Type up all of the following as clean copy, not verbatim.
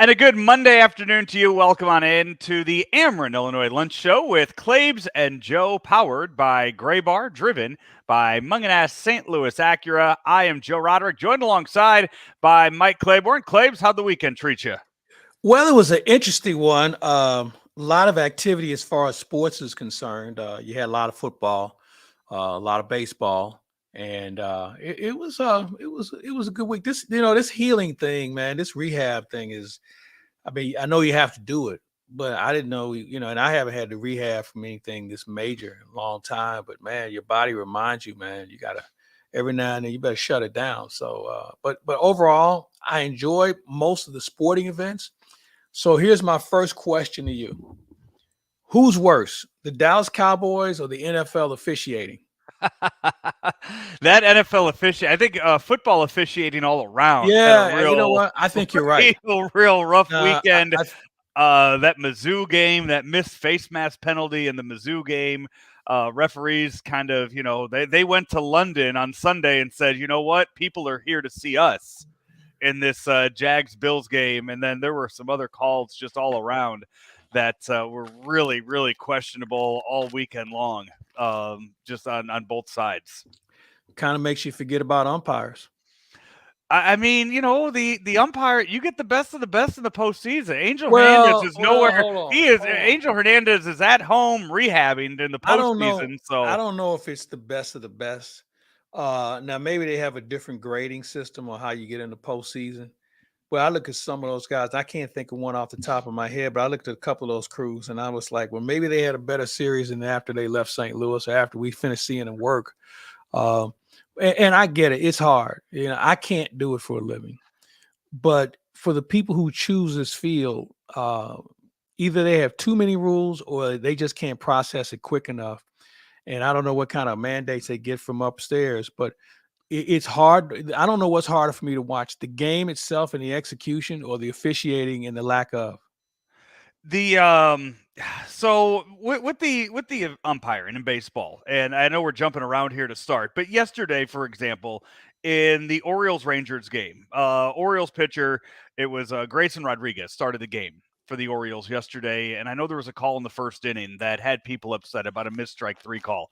And a good Monday afternoon to you. Welcome on in to the Ameren, Illinois Lunch Show with Claibs and Joe, powered by Gray Bar, driven by Munganass St. Louis Acura. I am Joe Roderick, joined alongside by Mike Claiborne. Claibs, how'd the weekend treat you? Well, it was an interesting one. A lot of activity as far as sports is concerned. You had a lot of football, a lot of baseball, and it was a good week. This healing thing, man, this rehab thing is. I mean, I know you have to do it, but I didn't know, and I haven't had to rehab from anything this major in a long time. But man, your body reminds you, man, you gotta every now and then you better shut it down. So, but overall, I enjoyed most of the sporting events. So here's my first question to you: who's worse, the Dallas Cowboys or the NFL officiating? That NFL officiating, I think football officiating all around had a Yeah, you know real, what? I think you're right. real rough Uh, I, weekend. I, That Mizzou game, that missed face mask penalty in the Mizzou game, referees kind of, they went to London on Sunday and said, you know what, people are here to see us in this Jags-Bills game. And then there were some other calls just all around that were really, really questionable all weekend long, just on both sides. Kind of makes you forget about umpires. I mean, the umpire, you get the best of the best in the postseason. Angel Hernandez Well, is well, nowhere. hold on, He is hold on. Angel Hernandez is at home rehabbing in the I don't know. postseason. I So don't know if it's the best of the best. Now maybe they have a different grading system on how you get in the postseason. Well, I look at some of those guys. I can't think of one off the top of my head, but I looked at a couple of those crews, and I was like, well, maybe they had a better series than after they left St. Louis or after we finished seeing them work. Um, and I get it; it's hard. I can't do it for a living, but for the people who choose this field, either they have too many rules or they just can't process it quick enough. And I don't know what kind of mandates they get from upstairs, but it's hard. I don't know what's harder for me to watch, the game itself and the execution, or the officiating and the lack of. the so with the umpiring in baseball, and I know we're jumping around here to start, but yesterday, for example, in the Orioles Rangers game, Orioles pitcher, it was Grayson Rodriguez started the game for the Orioles yesterday, and I know there was a call in the first inning that had people upset about a missed strike three call.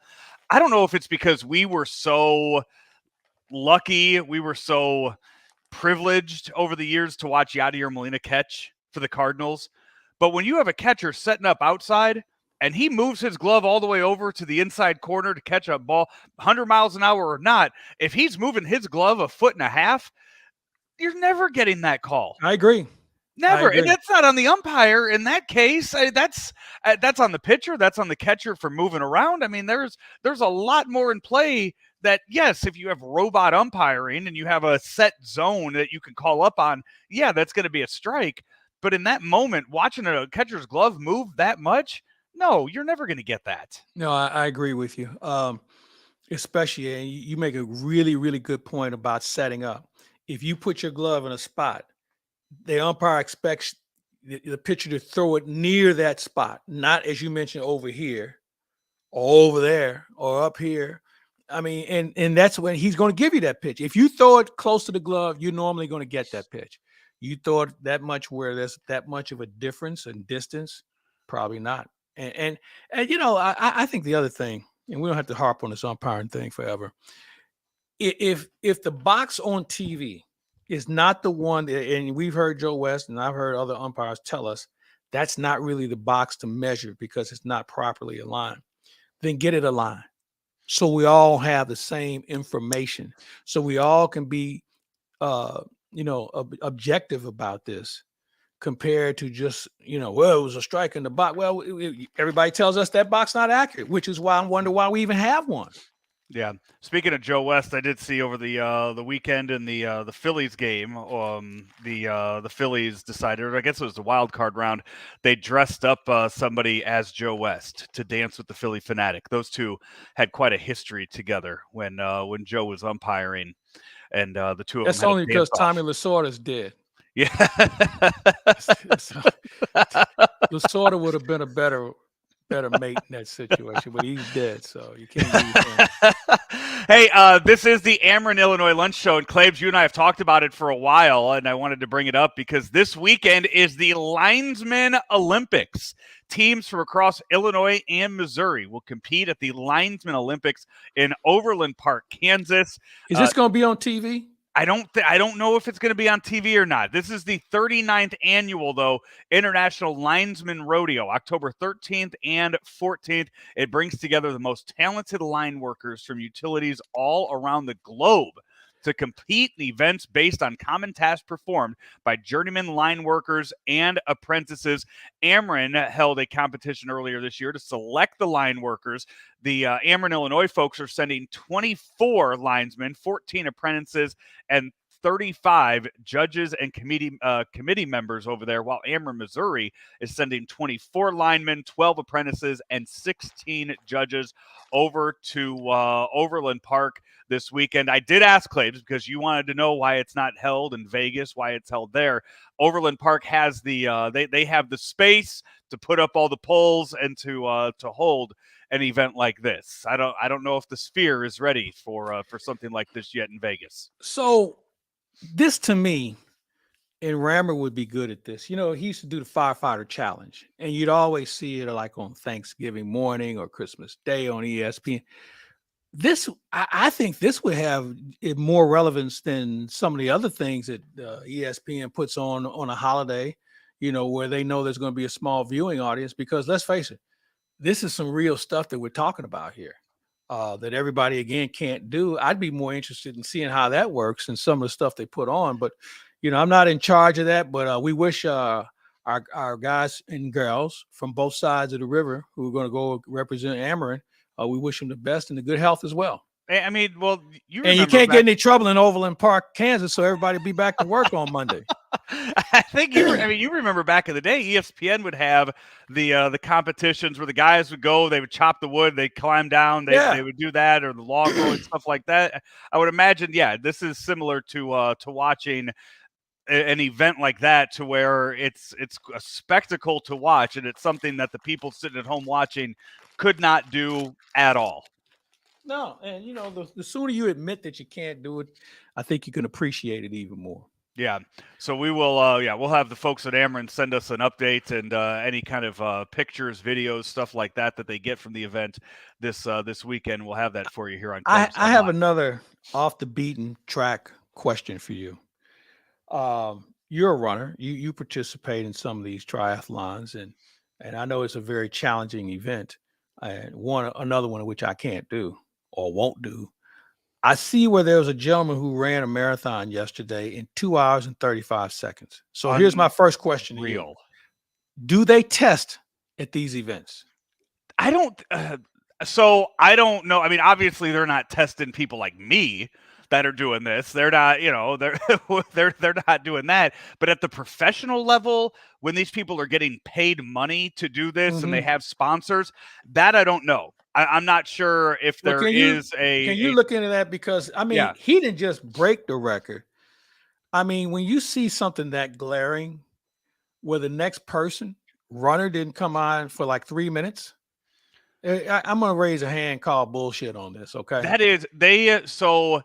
I don't know if it's because we were so lucky, we were so privileged over the years to watch Yadier Molina catch for the Cardinals. But when you have a catcher setting up outside and he moves his glove all the way over to the inside corner to catch a ball 100 miles an hour or not, if he's moving his glove a foot and a half, you're never getting that call. I agree. I Never. And agree. that's not on the umpire in that case. That's on the pitcher, that's on the catcher for moving around. I mean, there's a lot more in play that, yes, if you have robot umpiring and you have a set zone that you can call up on, yeah, that's going to be a strike. But in that moment, watching a catcher's glove move that much, no, you're never going to get that. No, I agree with you. Especially, and you make a really, really good point about setting up. If you put your glove in a spot, the umpire expects the pitcher to throw it near that spot, not, as you mentioned, over here or over there or up here. I mean, and that's when he's going to give you that pitch. If you throw it close to the glove, you're normally going to get that pitch. You throw it that much where there's that much of a difference in distance, probably not. And I think the other thing, and we don't have to harp on this umpiring thing forever. If the box on TV is not the one, and we've heard Joe West and I've heard other umpires tell us that's not really the box to measure because it's not properly aligned, then get it aligned so we all have the same information, so we all can be objective about this, compared to just, well, it was a strike in the box. Well, everybody tells us that box not accurate, which is why I wonder why we even have one. Yeah. Speaking of Joe West, I did see over the weekend in the Phillies game, the Phillies decided, or I guess it was the wild card round, they dressed up somebody as Joe West to dance with the Philly Fanatic. Those two had quite a history together when Joe was umpiring, and the two of them That's had only a dance because Tommy off. Lasorda's dead. Yeah. So, Lasorda would have been a better better mate in that situation, but he's dead, so you can't use him. Hey, this is the Ameren, Illinois Lunch Show, and Claibs, you and I have talked about it for a while, and I wanted to bring it up because this weekend is the Linesman Olympics. Teams from across Illinois and Missouri will compete at the Linesman Olympics in Overland Park, Kansas. Is this going to be on TV? I don't know if it's going to be on TV or not. This is the 39th annual, though, International Linesman Rodeo, October 13th and 14th. It brings together the most talented line workers from utilities all around the globe to compete in events based on common tasks performed by journeyman line workers and apprentices. Ameren held a competition earlier this year to select the line workers. The Ameren, Illinois folks are sending 24 linesmen, 14 apprentices, and 35 judges and committee members over there, while Ameren, Missouri is sending 24 linemen, 12 apprentices, and 16 judges over to Overland Park this weekend. I did ask Claibs because you wanted to know why it's not held in Vegas, why it's held there. Overland Park has the they have the space to put up all the poles and to hold an event like this. I don't know if the Sphere is ready for something like this yet in Vegas. So this, to me, and Rammer would be good at this. You know, he used to do the firefighter challenge, and you'd always see it like on Thanksgiving morning or Christmas Day on ESPN. This, I think this would have more relevance than some of the other things that ESPN puts on a holiday, you know, where they know there's going to be a small viewing audience, because let's face it, this is some real stuff that we're talking about here that everybody, again, can't do. I'd be more interested in seeing how that works and some of the stuff they put on. But, you know, I'm not in charge of that. But we wish our guys and girls from both sides of the river who are going to go represent Ameren, we wish them the best and the good health as well. I mean, well, you can't get any trouble in Overland Park, Kansas, so everybody be back to work on Monday. I think you remember back in the day, ESPN would have the competitions where the guys would go, they would chop the wood, they'd climb down, they would do that, or the log roll and stuff like that. I would imagine, yeah, this is similar to watching an event like that, to where it's a spectacle to watch, and it's something that the people sitting at home watching could not do at all. No, and you know, the sooner you admit that you can't do it, I think you can appreciate it even more. Yeah, so we will. We'll have the folks at Ameren send us an update and any kind of pictures, videos, stuff like that they get from the event this weekend. We'll have that for you here on. I have another off the beaten track question for you. You're a runner. You participate in some of these triathlons, and I know it's a very challenging event, and another one which I can't do or won't do. I see where there was a gentleman who ran a marathon yesterday in 2 hours and 35 seconds. So here's my first question to you. Do they test at these events? I don't. So I don't know. I mean, obviously they're not testing people like me that are doing this. They're not, you know, they're not doing that. But at the professional level, when these people are getting paid money to do this and they have sponsors, that I don't know. I'm not sure if there is a. Can you look into that? Because I mean, he didn't just break the record. I mean, when you see something that glaring, where the next runner didn't come on for like 3 minutes, I'm gonna raise a hand, call bullshit on this. Okay, that is so.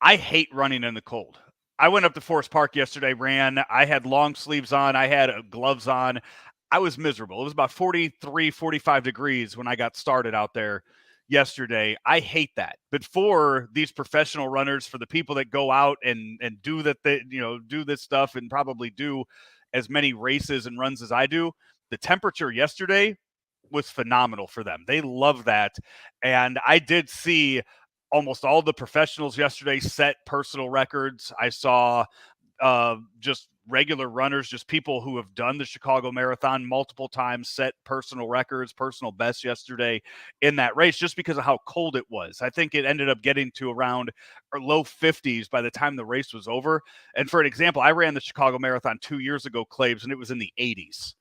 I hate running in the cold. I went up to Forest Park yesterday, ran. I had long sleeves on. I had gloves on. I was miserable. It was about 43, 45 degrees when I got started out there yesterday. I hate that. But for these professional runners, for the people that go out and do that, do this stuff and probably do as many races and runs as I do, the temperature yesterday was phenomenal for them. They love that. And I did see almost all the professionals yesterday set personal records. I saw just regular runners, just people who have done the Chicago Marathon multiple times, set personal records, personal bests yesterday in that race, just because of how cold it was. I think it ended up getting to around or low 50s by the time the race was over. And for an example, I ran the Chicago Marathon 2 years ago, Claibs, and it was in the 80s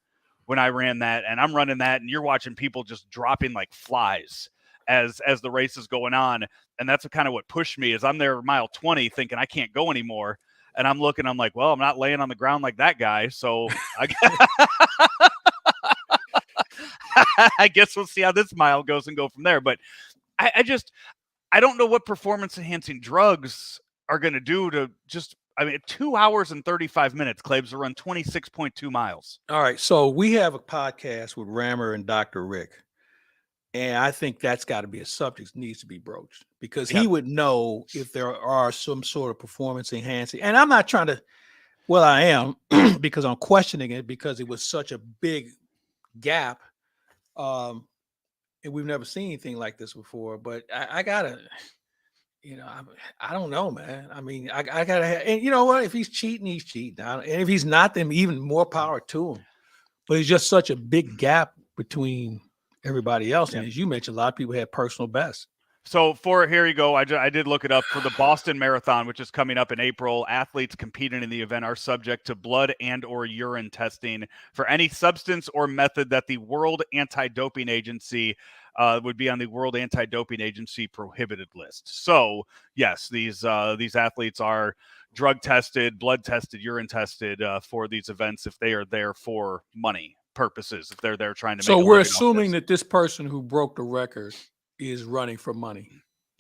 when I ran that. And I'm running that, and you're watching people just dropping like flies as the race is going on. And that's kind of what pushed me, is I'm there mile 20 thinking I can't go anymore. And I'm looking, I'm like, well, I'm not laying on the ground like that guy. So I guess we'll see how this mile goes and go from there. But I don't know what performance enhancing drugs are going to do to just, I mean, 2 hours and 35 minutes, Claibs, to run 26.2 miles. All right. So we have a podcast with Rammer and Dr. Rick. And I think that's got to be a subject that needs to be broached because Yeah. he would know if there are some sort of performance enhancing. And I'm not trying to, well, I am because I'm questioning it because it was such a big gap. And we've never seen anything like this before. But I gotta, I don't know, man. I mean, I gotta, and you know what? If he's cheating, he's cheating. And if he's not, then even more power to him. But it's just such a big gap between everybody else. And as you mentioned, a lot of people had personal bests. So here you go. I did look it up for the Boston Marathon, which is coming up in April. Athletes competing in the event are subject to blood and or urine testing for any substance or method that the World Anti-Doping Agency would be on the World Anti-Doping Agency prohibited list. So yes, these athletes are drug tested, blood tested, urine tested for these events if they are there for money purposes. If they're there trying to make. So a we're living off assuming this. that this person who broke the record is running for money.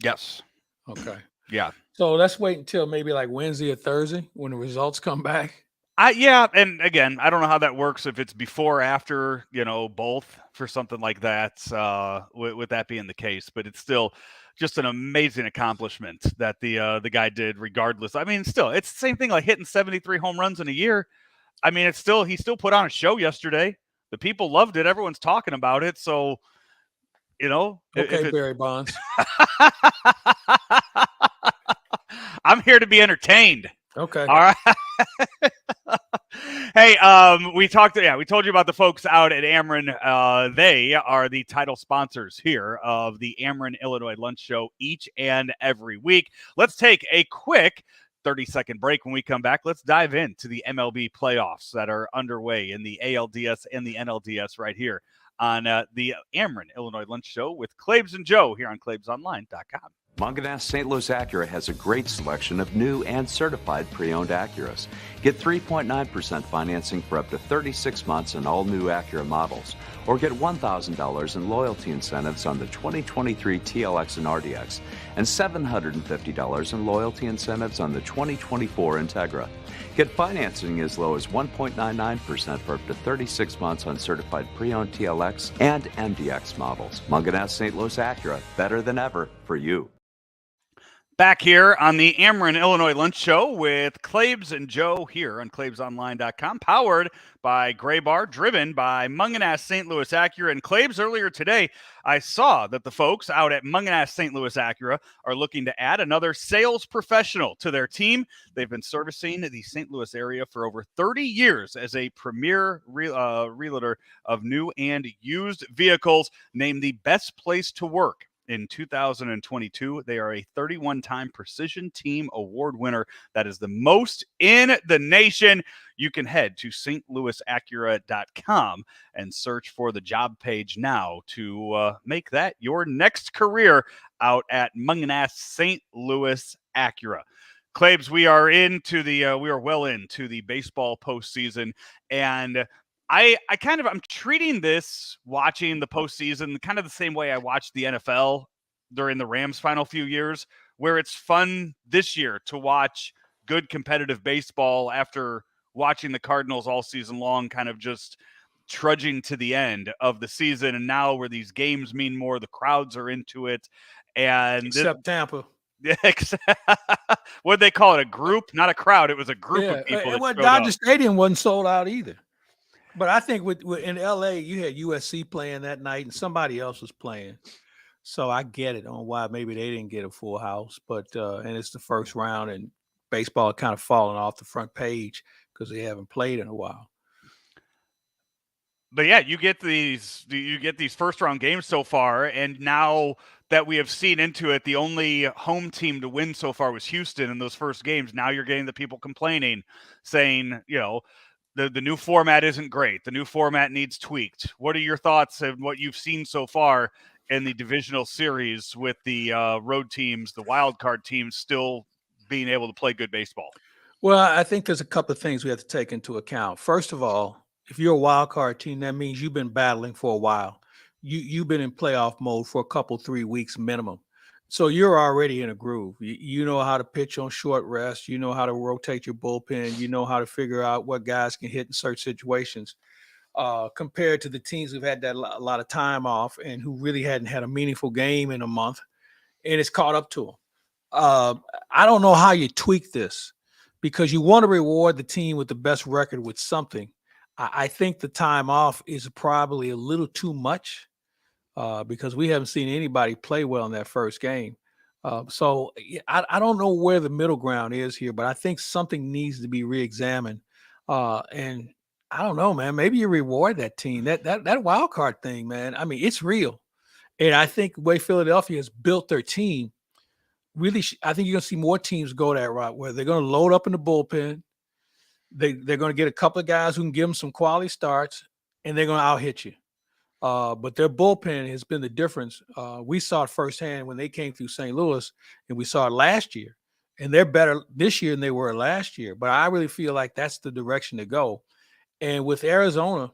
Yes. Okay. Yeah. So let's wait until maybe like Wednesday or Thursday when the results come back. Yeah, and again, I don't know how that works if it's before or after, both for something like that, with that being the case, but it's still just an amazing accomplishment that the guy did regardless. I mean, still, it's the same thing like hitting 73 home runs in a year. I mean, he still put on a show yesterday. The people loved it. Everyone's talking about it. So, Okay, Barry Bonds. I'm here to be entertained. Okay. All right. Hey, we told you about the folks out at Ameren. They are the title sponsors here of the Ameren Illinois Lunch Show each and every week. Let's take a quick 30-second break. When we come back, let's dive into the MLB playoffs that are underway in the ALDS and the NLDS right here on the Ameren Illinois Lunch Show with Claibs and Joe here on ClaibsOnline.com. Munganess St. Louis Acura has a great selection of new and certified pre-owned Acuras. Get 3.9% financing for up to 36 months on all new Acura models, or get $1,000 in loyalty incentives on the 2023 TLX and RDX, and $750 in loyalty incentives on the 2024 Integra. Get financing as low as 1.99% for up to 36 months on certified pre-owned TLX and MDX models. Munganess St. Louis Acura, better than ever for you. Back here on the Ameren Illinois Lunch Show with Claibs and Joe here on ClaibsOnline.com, powered by Gray Bar, driven by Munganess St. Louis Acura. And Claibs, earlier today, I saw that the folks out at Munganess St. Louis Acura are looking to add another sales professional to their team. They've been servicing the St. Louis area for over 30 years as a premier realtor of new and used vehicles, named the best place to work. In 2022, they are a 31-time Precision Team Award winner. That is the most in the nation. You can head to stlouisacura.com and search for the job page now to make that your next career out at Munganess St. Louis Acura. Claibs, we are well into the baseball postseason, and I'm treating this, watching the postseason, kind of the same way I watched the NFL during the Rams' final few years, where it's fun this year to watch good competitive baseball after watching the Cardinals all season long, kind of just trudging to the end of the season. And now where these games mean more, the crowds are into it. And except Tampa. What'd they call it? A group? Not a crowd. It was a group of people. Dodger Stadium wasn't sold out either. But I think with in LA, you had USC playing that night and somebody else was playing. So I get it on why maybe they didn't get a full house. But and it's the first round and baseball kind of falling off the front page because they haven't played in a while. But yeah, you get these first round games so far, and now that we have seen into it, the only home team to win so far was Houston in those first games. Now you're getting the people complaining, saying, the new format isn't great. The new format needs tweaked. What are your thoughts on what you've seen so far in the divisional series with the road teams, the wild card teams still being able to play good baseball? Well, I think there's a couple of things we have to take into account. First of all, if you're a wild card team, that means you've been battling for a while. you've been in playoff mode for a couple 3 weeks minimum. So you're already in a groove. You know how to pitch on short rest. You know how to rotate your bullpen. You know how to figure out what guys can hit in certain situations. Compared to the teams who've had that a lot of time off and who really hadn't had a meaningful game in a month, and it's caught up to them. I don't know how you tweak this because you want to reward the team with the best record with something. I think the time off is probably a little too much because we haven't seen anybody play well in that first game. So I don't know where the middle ground is here, but I think something needs to be reexamined. And I don't know, man. Maybe you reward that team. That wild card thing, man. I mean, it's real. And I think the way Philadelphia has built their team, really, I think you're going to see more teams go that route where they're going to load up in the bullpen. They're going to get a couple of guys who can give them some quality starts, and they're going to out-hit you. But their bullpen has been the difference. We saw it firsthand when they came through St. Louis, and we saw it last year. And they're better this year than they were last year. But I really feel like that's the direction to go. And with Arizona,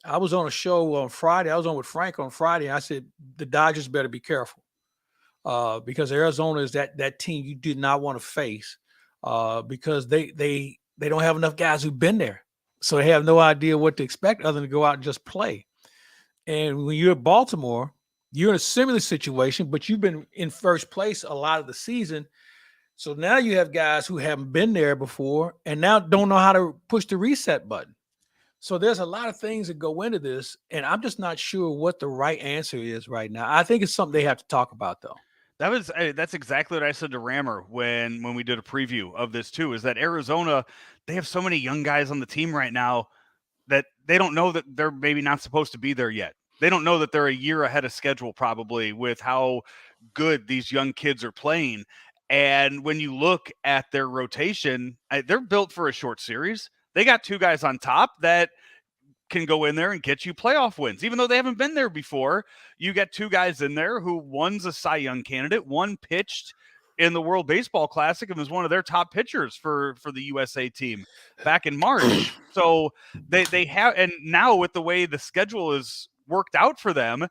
I was on a show on Friday. I was on with Frank on Friday. And I said, the Dodgers better be careful because Arizona is that team you did not want to face because they don't have enough guys who've been there. So they have no idea what to expect other than to go out and just play. And when you're at Baltimore, you're in a similar situation, but you've been in first place a lot of the season. So now you have guys who haven't been there before and now don't know how to push the reset button. So there's a lot of things that go into this, and I'm just not sure what the right answer is right now. I think it's something they have to talk about, though. That's exactly what I said to Rammer when we did a preview of this too, is that Arizona, they have so many young guys on the team right now that they don't know that they're maybe not supposed to be there yet. They don't know that they're a year ahead of schedule probably with how good these young kids are playing. And when you look at their rotation, they're built for a short series. They got two guys on top that can go in there and get you playoff wins. Even though they haven't been there before, you get two guys in there who one's a Cy Young candidate, one pitched in the World Baseball Classic and was one of their top pitchers for the USA team back in March. So they have, and now with the way the schedule is worked out for them,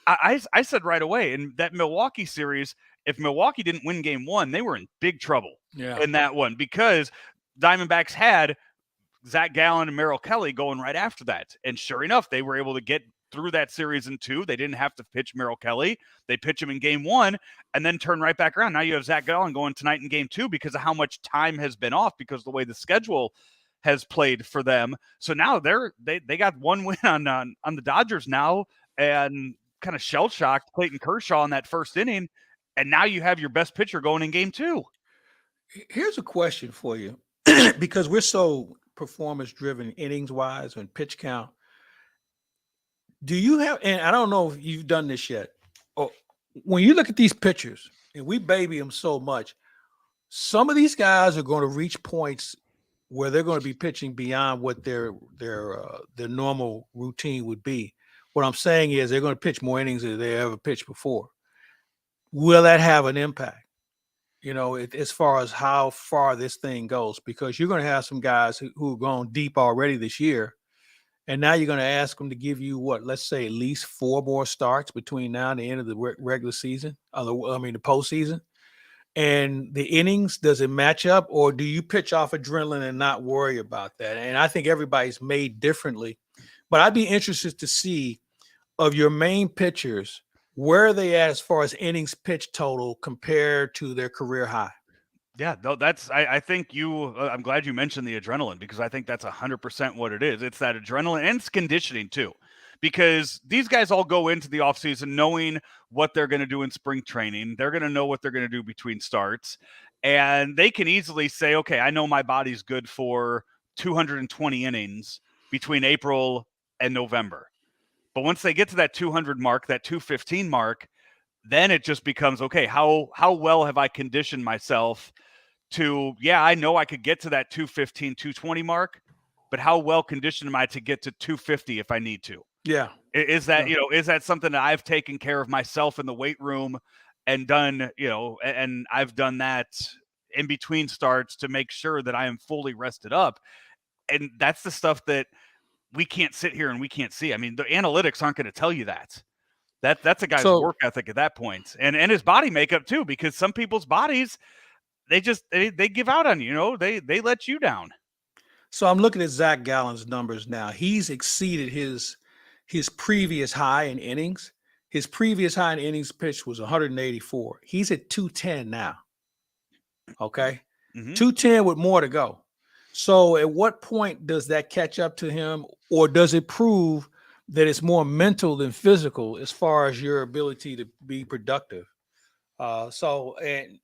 I said right away in that Milwaukee series, if Milwaukee didn't win game one, they were in big trouble in that one because Diamondbacks had Zach Gallen and Merrill Kelly going right after that. And sure enough, they were able to get through that series in two. They didn't have to pitch Merrill Kelly. They pitch him in game one and then turn right back around. Now you have Zach Gallen going tonight in game two because of how much time has been off because of the way the schedule has played for them. So now they got one win on the Dodgers now and kind of shell-shocked Clayton Kershaw in that first inning. And now you have your best pitcher going in game two. Here's a question for you because we're so performance driven innings wise and pitch count. Do you have, and I don't know if you've done this yet, or when you look at these pitchers and we baby them so much, some of these guys are going to reach points where they're going to be pitching beyond what their normal routine would be. What I'm saying is they're going to pitch more innings than they ever pitched before. Will that have an impact? As far as how far this thing goes, because you're going to have some guys who are going deep already this year. And now you're going to ask them to give you let's say at least 4 more starts between now and the end of the regular season. The postseason. And the innings, does it match up or do you pitch off adrenaline and not worry about that? And I think everybody's made differently, but I'd be interested to see of your main pitchers, where are they at as far as innings pitch total compared to their career high? Yeah, no, I think I'm glad you mentioned the adrenaline because I think that's 100% what it is. It's that adrenaline and it's conditioning too, because these guys all go into the offseason knowing what they're going to do in spring training. They're going to know what they're going to do between starts, and they can easily say, okay, I know my body's good for 220 innings between April and November. But once they get to that 200 mark, that 215 mark, then it just becomes, okay, how well have I conditioned myself to, I know I could get to that 215, 220 mark, but how well conditioned am I to get to 250 if I need to? Yeah. Is that, is that something that I've taken care of myself in the weight room and done, and I've done that in between starts to make sure that I am fully rested up. And that's the stuff that we can't sit here and we can't see. I mean, the analytics aren't going to tell you that. That's a guy's work ethic at that point, and his body makeup too, because some people's bodies, they give out on you. You know, they let you down. So I'm looking at Zach Gallen's numbers now. He's exceeded his previous high in innings. His previous high in innings pitched was 184. He's at 210 now. Okay. 210 with more to go. So at what point does that catch up to him, or does it prove that it's more mental than physical as far as your ability to be productive? And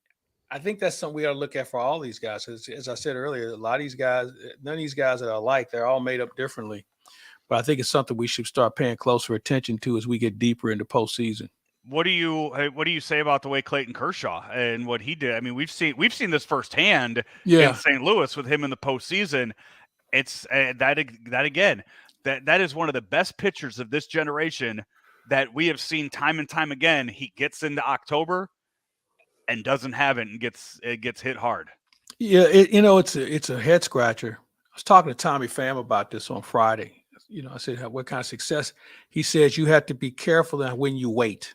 I think that's something we got to look at for all these guys. As I said earlier, a lot of these guys, none of these guys that are alike, they're all made up differently. But I think it's something we should start paying closer attention to as we get deeper into postseason. What do you say about the way Clayton Kershaw and what he did? I mean, we've seen this firsthand in St. Louis with him in the postseason. It's that again, that is one of the best pitchers of this generation that we have seen time and time again. He gets into October and doesn't have it and gets hit hard. Yeah, it's a head scratcher. I was talking to Tommy Pham about this on Friday. I said, what kind of success? He says you have to be careful when you wait.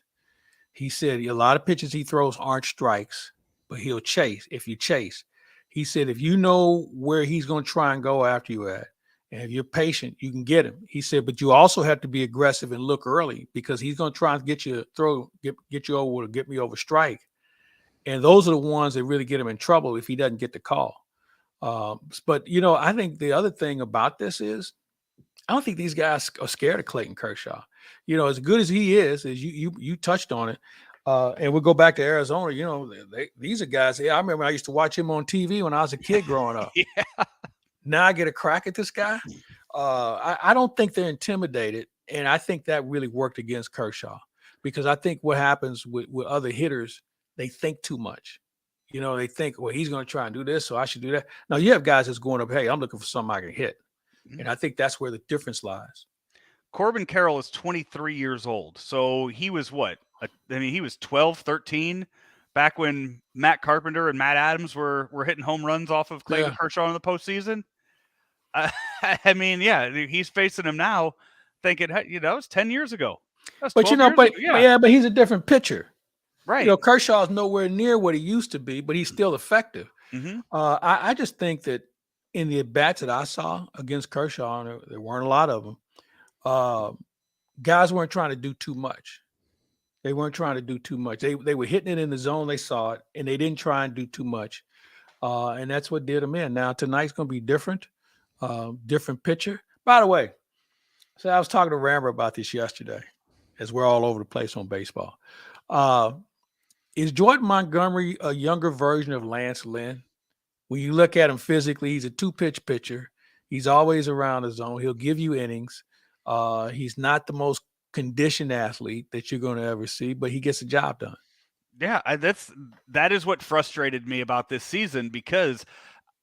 He said a lot of pitches he throws aren't strikes, but he'll chase. If you chase, he said, if you know where he's going to try and go after you at, and if you're patient, you can get him. He said, but you also have to be aggressive and look early, because he's going to try and get you over to get me over strike. And those are the ones that really get him in trouble if he doesn't get the call. But I think the other thing about this is, I don't think these guys are scared of Clayton Kershaw. As good as he is, as you touched on it, and we'll go back to Arizona. These are guys. I remember I used to watch him on TV when I was a kid growing up. Yeah. Now I get a crack at this guy. I don't think they're intimidated, and I think that really worked against Kershaw, because I think what happens with other hitters, they think too much. They think, well, he's going to try and do this, so I should do that. Now you have guys that's going up, hey, I'm looking for something I can hit. And I think that's where the difference lies. Corbin Carroll is 23 years old. So he was what? He was 12, 13 back when Matt Carpenter and Matt Adams were hitting home runs off of Clayton Kershaw in the postseason. He's facing him now thinking, that was 10 years ago. But he's a different pitcher. Right. Kershaw's nowhere near what he used to be, but he's still effective. I just think that in the at-bats that I saw against Kershaw, and there weren't a lot of them, guys weren't trying to do too much. They weren't trying to do too much. They were hitting it in the zone. They saw it, and they didn't try and do too much. And that's what did them in. Now, tonight's going to be different, different pitcher. By the way, so I was talking to Ramber about this yesterday, as we're all over the place on baseball. Is Jordan Montgomery a younger version of Lance Lynn? When you look at him physically, he's a two-pitch pitcher. He's always around the zone. He'll give you innings. He's not the most conditioned athlete that you're going to ever see, but he gets the job done. Yeah, that is what frustrated me about this season, because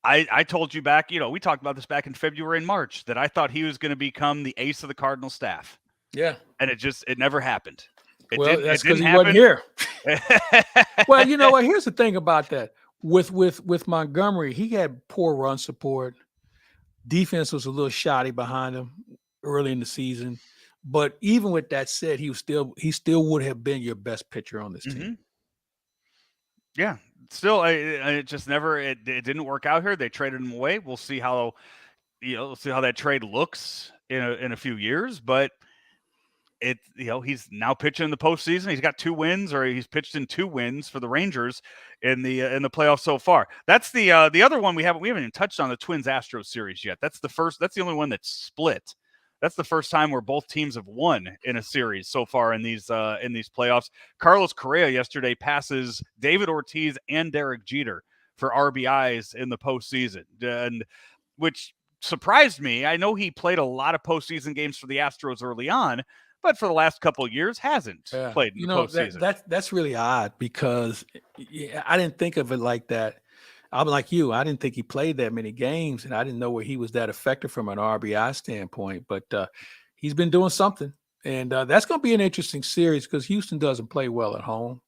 I told you back, we talked about this back in February and March, that I thought he was going to become the ace of the Cardinal staff. Yeah. And it never happened. That's because he wasn't here. Well, you know what? Here's the thing about that. With Montgomery, he had poor run support. Defense was a little shoddy behind him early in the season. But even with that said, he still would have been your best pitcher on this team. Yeah. Still, it just never it didn't work out here. They traded him away. We'll see how that trade looks in a few years. But he's now pitching in the postseason. He's got 2 wins, or he's pitched in 2 wins for the Rangers in the playoffs so far. That's the other one we haven't even touched on, the Twins-Astros series yet. That's the only one that's split. That's the first time where both teams have won in a series so far in these playoffs. Carlos Correa yesterday passes David Ortiz and Derek Jeter for RBIs in the postseason, and which surprised me. I know he played a lot of postseason games for the Astros early on, but for the last couple of years hasn't played in the postseason. That's really odd, because I didn't think of it like that. I'm like you. I didn't think he played that many games, and I didn't know where he was that effective from an RBI standpoint. But he's been doing something, and that's going to be an interesting series, because Houston doesn't play well at home.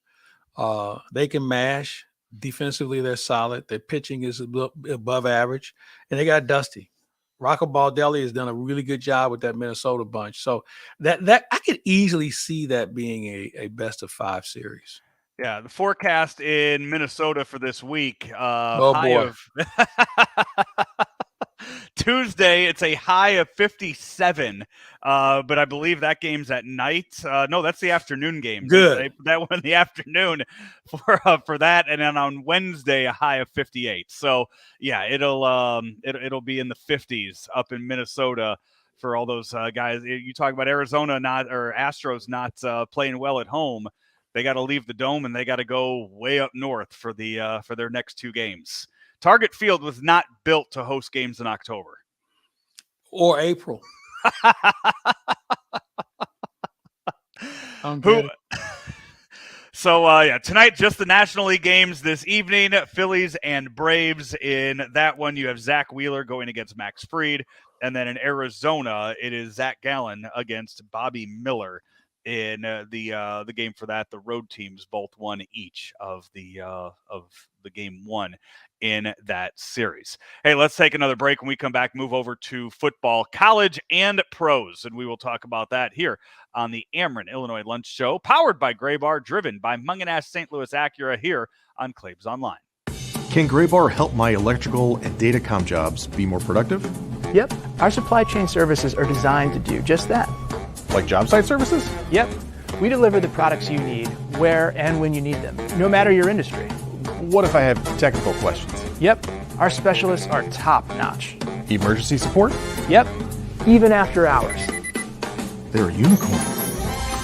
They can mash. Defensively, they're solid. Their pitching is above average, and they got Dusty. Rocco Baldelli has done a really good job with that Minnesota bunch. So that I could easily see that being a best of 5 series. Yeah, the forecast in Minnesota for this week, Oh high boy. of Tuesday, it's a high of 57, but I believe that game's at night. No, that's the afternoon games. Good. They put that one in the afternoon for that, and then on Wednesday, a high of 58. So yeah, it'll be in the 50s up in Minnesota for all those guys. You talk about Arizona Astros not playing well at home. They got to leave the dome and they got to go way up north for their next 2 games. Target Field was not built to host games in October or April. So yeah, tonight just the National League games this evening. Phillies and Braves. In that one, you have Zach Wheeler going against Max Fried, and then in Arizona, it is Zach Gallen against Bobby Miller. In the game for that, the road teams both won each of the game 1 in that series. Hey, let's take another break. When we come back, move over to football, college and pros, and we will talk about that here on the Ameren, Illinois Lunch Show, powered by Gray Bar, driven by Mungenast St. Louis Acura here on Claibs Online. Can Gray Bar help my electrical and datacom jobs be more productive? Yep, our supply chain services are designed to do just that. Like job site services? Yep, we deliver the products you need where and when you need them, no matter your industry. What if I have technical questions? Yep, our specialists are top-notch. Emergency support? Yep, even after hours. They're a unicorn.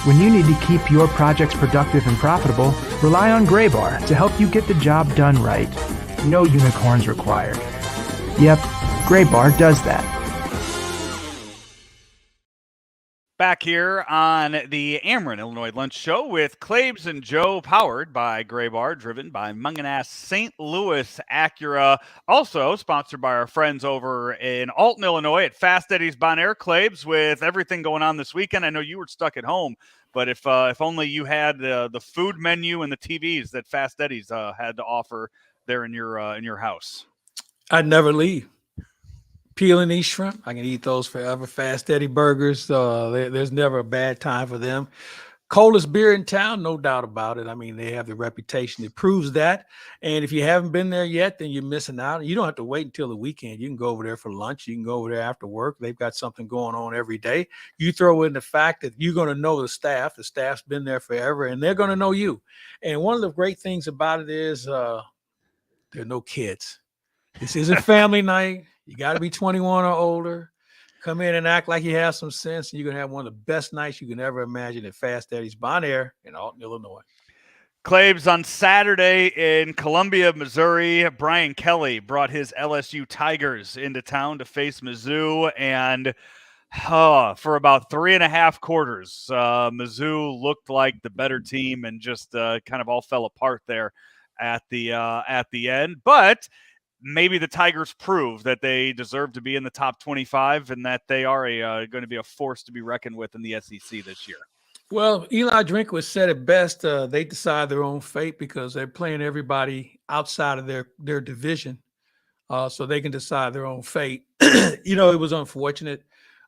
When you need to keep your projects productive and profitable, rely on Gray Bar to help you get the job done right. No unicorns required. Yep, Gray Bar does that. Back here on the Ameren, Illinois Lunch Show with Claibs and Joe, powered by Gray Bar, driven by Mungenast St. Louis Acura. Also sponsored by our friends over in Alton, Illinois at Fast Eddie's Bon Air. Claibs, with everything going on this weekend, I know you were stuck at home, but if only you had the food menu and the TVs that Fast Eddie's had to offer there in your house. I'd never leave. Peel and eat shrimp. I can eat those forever. Fast Eddie burgers. There's never a bad time for them. Coldest beer in town, no doubt about it. I mean, they have the reputation that proves that. And if you haven't been there yet, then you're missing out. You don't have to wait until the weekend. You can go over there for lunch. You can go over there after work. They've got something going on every day. You throw in the fact that you're going to know the staff. The staff's been there forever, and they're going to know you. And one of the great things about it is there are no kids. This isn't family night. You got to be 21 or older. Come in and act like you have some sense, and you're going to have one of the best nights you can ever imagine at Fast Eddie's Bon Air in Alton, Illinois. Claibs, on Saturday in Columbia, Missouri, Brian Kelly brought his LSU Tigers into town to face Mizzou, and for about 3.5 quarters, Mizzou looked like the better team and just kind of all fell apart there at the end. But maybe the Tigers prove that they deserve to be in the top 25 and that they are going to be a force to be reckoned with in the SEC this year. Well, Eli Drinkwitz said it best. They decide their own fate because they're playing everybody outside of their division, so they can decide their own fate. It was unfortunate.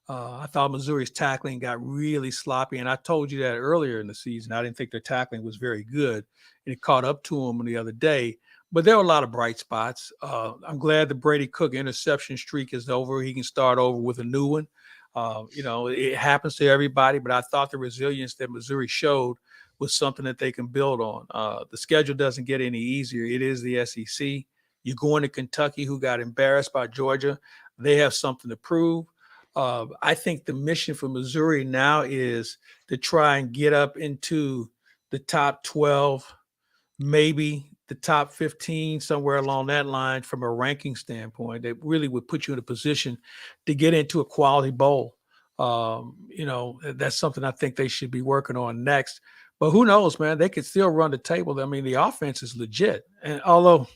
I thought Missouri's tackling got really sloppy, and I told you that earlier in the season. I didn't think their tackling was very good, and it caught up to them the other day. But there were a lot of bright spots. I'm glad the Brady Cook interception streak is over. He can start over with a new one. It happens to everybody, but I thought the resilience that Missouri showed was something that they can build on. The schedule doesn't get any easier. It is the SEC. You're going to Kentucky, who got embarrassed by Georgia. They have something to prove. I think the mission for Missouri now is to try and get up into the top 12, maybe the top 15, somewhere along that line from a ranking standpoint. That really would put you in a position to get into a quality bowl. That's something I think they should be working on next. But who knows, man? They could still run the table. I mean, the offense is legit. And although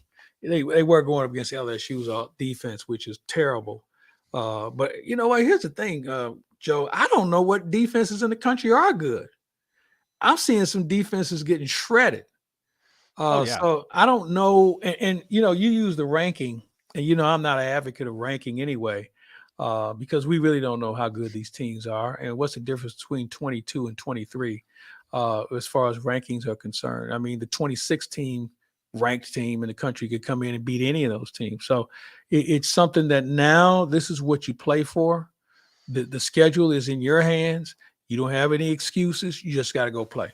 they were going up against LSU's defense, which is terrible. But you know what? Here's the thing, Joe. I don't know what defenses in the country are good. I'm seeing some defenses getting shredded. So I don't know. And you use the ranking, and I'm not an advocate of ranking anyway. because we really don't know how good these teams are and what's the difference between 22 and 23 as far as rankings are concerned. I mean, the 26th team ranked team in the country could come in and beat any of those teams. So it's something that now this is what you play for. The schedule is in your hands. You don't have any excuses. You just got to go play.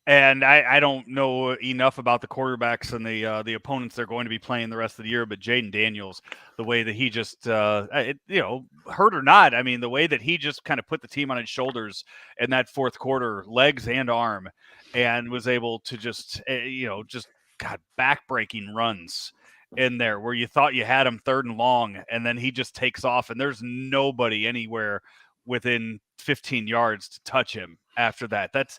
And I don't know enough about the quarterbacks and the opponents they're going to be playing the rest of the year, but Jaden Daniels, the way that he just, hurt or not, I mean, the way that he just kind of put the team on his shoulders in that fourth quarter, legs and arm, and was able to just back-breaking runs in there where you thought you had him third and long, and then he just takes off, and there's nobody anywhere within 15 yards to touch him after that. That's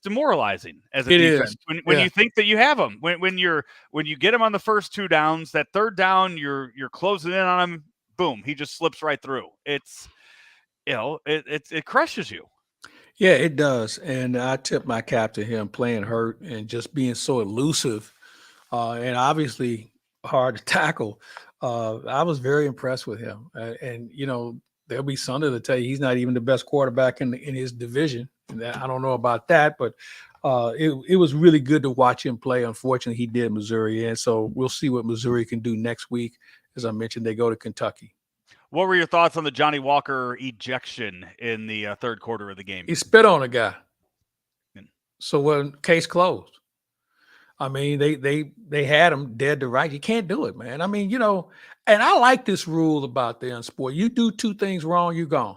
demoralizing as a defense. When you think that you have them, when you get him on the first two downs, that third down, you're closing in on him, boom, he just slips right through. It's, it crushes you. Yeah, it does. And I tip my cap to him playing hurt and just being so elusive and obviously hard to tackle. I was very impressed with him. And there'll be something to tell you he's not even the best quarterback in his division. I don't know about that, but it was really good to watch him play. Unfortunately, he did Missouri, and so we'll see what Missouri can do next week. As I mentioned, they go to Kentucky. What were your thoughts on the Johnny Walker ejection in the third quarter of the game? He spit on a guy. So case closed. I mean, they had him dead to right. You can't do it, man. I mean, and I like this rule about the unsport. You do two things wrong, you're gone.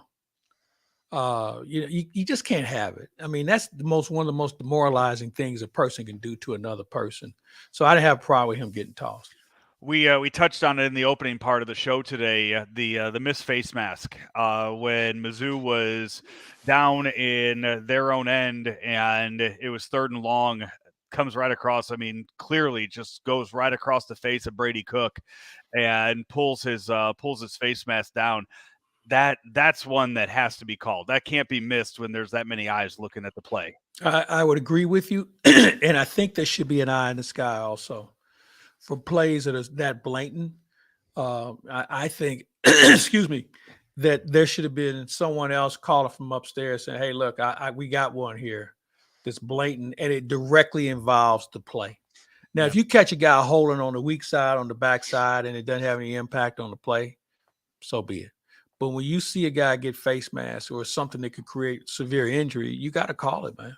You just can't have it. I mean, that's one of the most demoralizing things a person can do to another person. So I didn't have a problem with him getting tossed. We touched on it in the opening part of the show today, the missed face mask when Mizzou was down in their own end and it was third and long, comes right across. I mean, clearly just goes right across the face of Brady Cook and pulls his face mask down. That's one that has to be called. That can't be missed when there's that many eyes looking at the play. I would agree with you, and I think there should be an eye in the sky also for plays that are that blatant. I think, excuse me, that there should have been someone else calling from upstairs saying, "Hey, look, we got one here that's blatant, and it directly involves the play." Now, if you catch a guy holding on the weak side, on the back side, and it doesn't have any impact on the play, so be it. But when you see a guy get face mask or something that could create severe injury, you got to call it, man.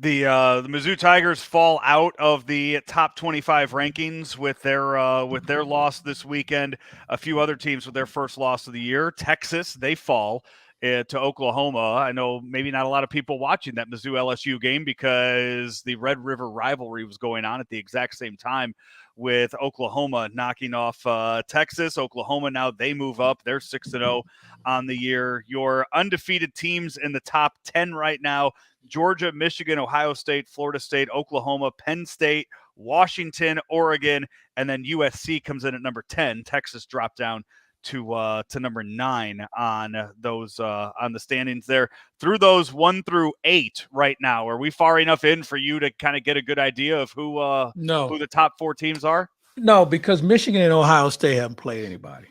The Mizzou Tigers fall out of the top 25 rankings with their loss this weekend. A few other teams with their first loss of the year. Texas, they fall to Oklahoma. I know maybe not a lot of people watching that Mizzou LSU game because the Red River rivalry was going on at the exact same time with Oklahoma knocking off Texas. Oklahoma now they move up. They're 6-0 on the year. Your undefeated teams in the top 10 right now: Georgia, Michigan, Ohio State, Florida State, Oklahoma, Penn State, Washington, Oregon, and then USC comes in at number 10. Texas dropped down to number 9 on those on the standings there. Through those 1 through 8 right now, are we far enough in for you to kind of get a good idea of who the top 4 teams are? No, because Michigan and Ohio State haven't played anybody.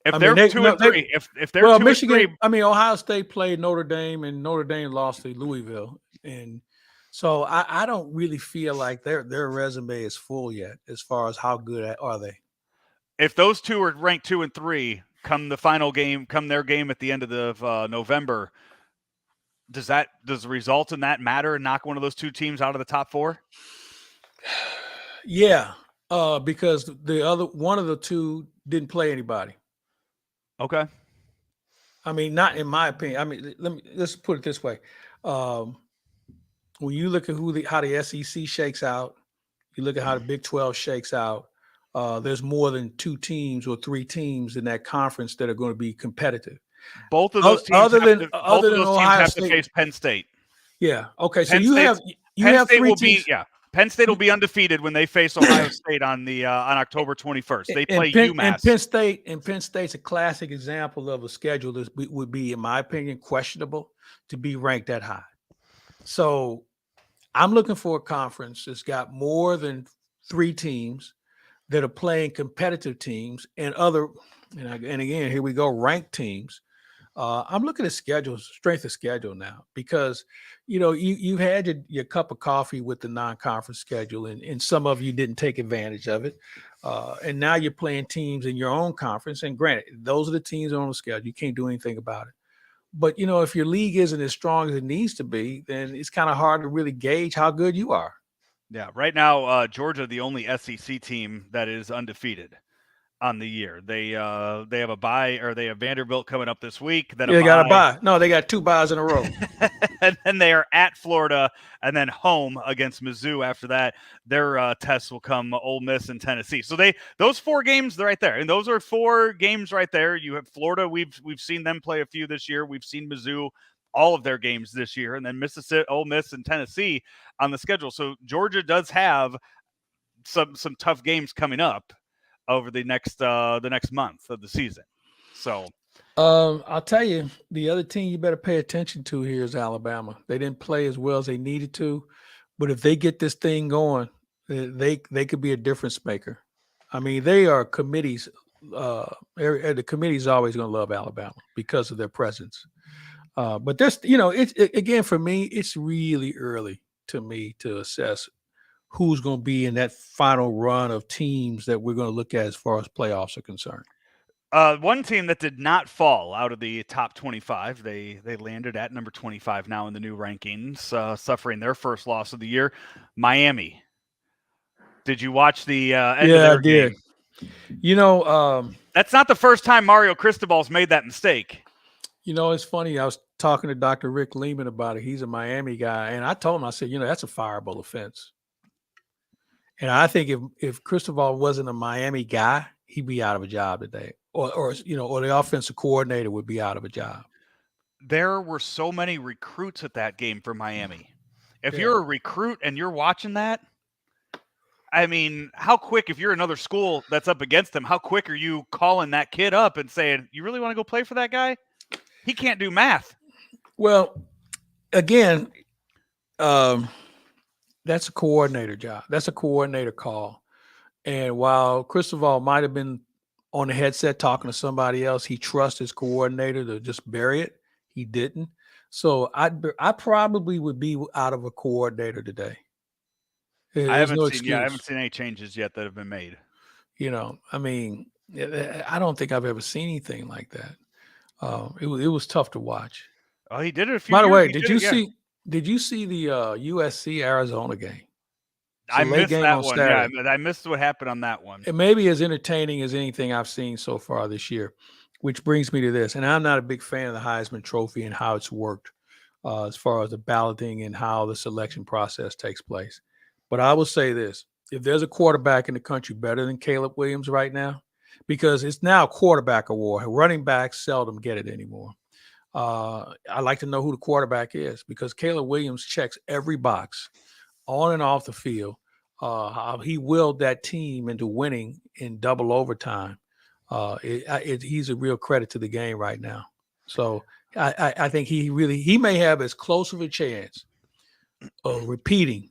If they're 2 and 3, if they're 2 Michigan, and 3, I mean, Ohio State played Notre Dame, and Notre Dame lost to Louisville, and so I don't really feel like their resume is full yet as far as how good are they. If those 2 are ranked 2 and 3, come the final game, come their game at the end of the November, does the result in that matter and knock one of those 2 teams out of the top 4? Yeah, because one of the 2 didn't play anybody. Okay. I mean, not in my opinion. I mean, let's put it this way: when you look at how the SEC shakes out, you look at how the Big 12 shakes out. There's more than 2 teams or 3 teams in that conference that are going to be competitive. Both of those teams have to face Penn State. Yeah. Okay. So Penn State 3 teams. Penn State will be undefeated when they face Ohio State on October 21st. They play UMass. And Penn State's a classic example of a schedule that would be, in my opinion, questionable to be ranked that high. So I'm looking for a conference that's got more than 3 teams that are playing competitive teams and other And again, here we go, ranked teams. I'm looking at strength of schedule now, because you had your cup of coffee with the non-conference schedule, and some of you didn't take advantage of it. And now you're playing teams in your own conference. And granted, those are the teams on the schedule. You can't do anything about it. But if your league isn't as strong as it needs to be, then it's kind of hard to really gauge how good you are. Yeah, right now, Georgia, the only SEC team that is undefeated on the year. They have a bye, or they have Vanderbilt coming up this week. Then They got a bye. No, they got 2 byes in a row. And then they are at Florida, and then home against Mizzou. After that, their tests will come Ole Miss and Tennessee. So those 4 games, they're right there, and those are 4 games right there. You have Florida. We've seen them play a few this year. We've seen Mizzou, all of their games this year, and then Mississippi, Ole Miss, and Tennessee on the schedule. So Georgia does have some tough games coming up over the next month of the season. So I'll tell you, the other team you better pay attention to here is Alabama. They didn't play as well as they needed to, but if they get this thing going, they could be a difference maker. I mean, they are committees. The committee's always going to love Alabama because of their presence. But there's, again, for me, it's really early to me to assess who's going to be in that final run of teams that we're going to look at as far as playoffs are concerned. One team that did not fall out of the top 25, they landed at number 25 now in the new rankings, suffering their first loss of the year, Miami. Did you watch the end of their game? That's not the first time Mario Cristobal's made that mistake. It's funny. I was talking to Dr. Rick Lehman about it. He's a Miami guy, and I told him, I said, that's a fireable offense. And I think if Cristobal wasn't a Miami guy, he'd be out of a job today, or the offensive coordinator would be out of a job. There were so many recruits at that game for Miami. If you're a recruit and you're watching that, I mean, how quick, if you're another school that's up against them, how quick are you calling that kid up and saying, you really want to go play for that guy? He can't do math. Well, again, that's a coordinator job. That's a coordinator call. And while Cristobal might have been on the headset talking to somebody else, he trusts his coordinator to just bury it. He didn't. So I probably would be out of a coordinator today. I haven't seen any changes yet that have been made. I mean, I don't think I've ever seen anything like that. It was tough to watch. Oh, he did it a few. By the way, did you see the USC Arizona game? I missed that one. Yeah, I missed what happened on that one. It may be as entertaining as anything I've seen so far this year, which brings me to this. And I'm not a big fan of the Heisman Trophy and how it's worked as far as the balloting and how the selection process takes place. But I will say this: if there's a quarterback in the country better than Caleb Williams right now, because it's now a quarterback award, running backs seldom get it anymore. I like to know who the quarterback is, because Caleb Williams checks every box on and off the field. How he willed that team into winning in double overtime. He's a real credit to the game right now. So I think he may have as close of a chance of repeating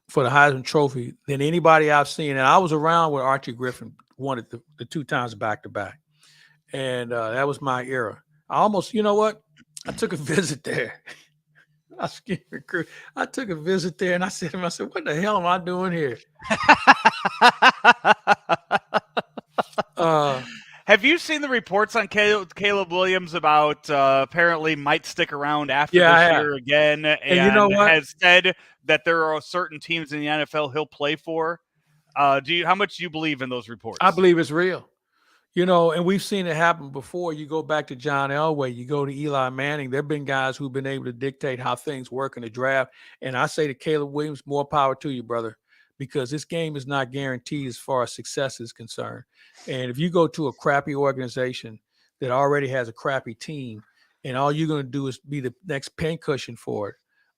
for the Heisman Trophy than anybody I've seen. And I was around when Archie Griffin won it the 2 times back-to-back. And that was my era. I almost, I took a visit there. I took a visit there, and I said to him, what the hell am I doing here? Have you seen the reports on Caleb Williams about apparently might stick around after this year again, and you know what? has said that there are certain teams in the NFL he'll play for? How much do you believe in those reports? I believe it's real. And we've seen it happen before. You go back to John Elway, you go to Eli Manning. There have been guys who've been able to dictate how things work in the draft. And I say to Caleb Williams, more power to you, brother, because this game is not guaranteed as far as success is concerned. And if you go to a crappy organization that already has a crappy team, and all you're going to do is be the next pincushion for it,